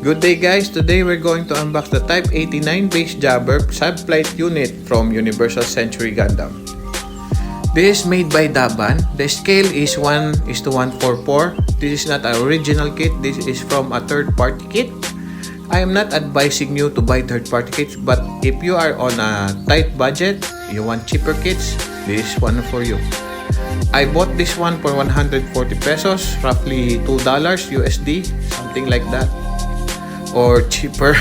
Good day guys, today we're going to unbox the type89 base jabber sub-flight unit from Universal Century Gundam. This is made by DABAN. The scale is 1:144. This is not an original kit, this is from a third-party kit. I am not advising you to buy third-party kits, but if you are on a tight budget, you want cheaper kits, this is one for you. I bought this one for 140 pesos, roughly $2 USD, something like that. Or cheaper.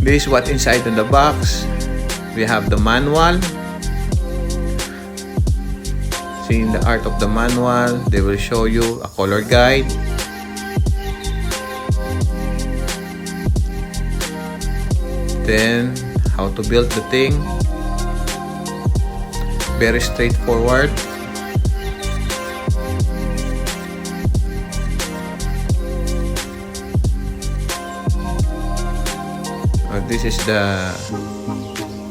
This is what inside in the box. We have the manual. Seeing the art of the manual, they will show you a color guide. Then how to build the thing. Very straightforward. This is the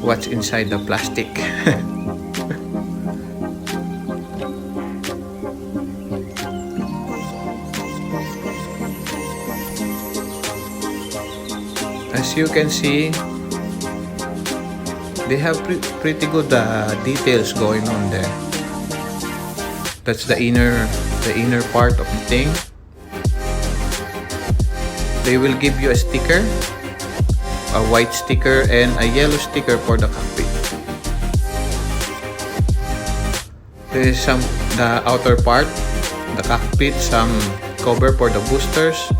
what's inside the plastic. As you can see, they have pretty good details going on there. That's the inner part of the thing. They will give you a sticker, a white sticker and a yellow sticker for the cockpit. This is the outer part, the cockpit, some cover for the boosters,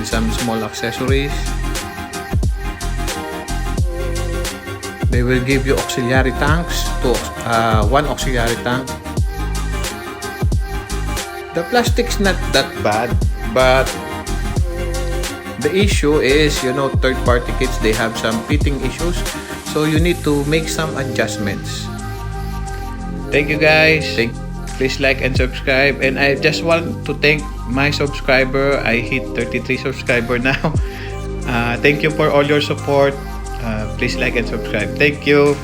and some small accessories. They will give you auxiliary tanks, one auxiliary tank. The plastic's not that bad, but the issue is, third-party kits, they have some fitting issues, so you need to make some adjustments. Thank you guys. Please like and subscribe, and I just want to thank my subscriber. I hit 33 subscriber now. Thank you for all your support. Please like and subscribe. Thank you.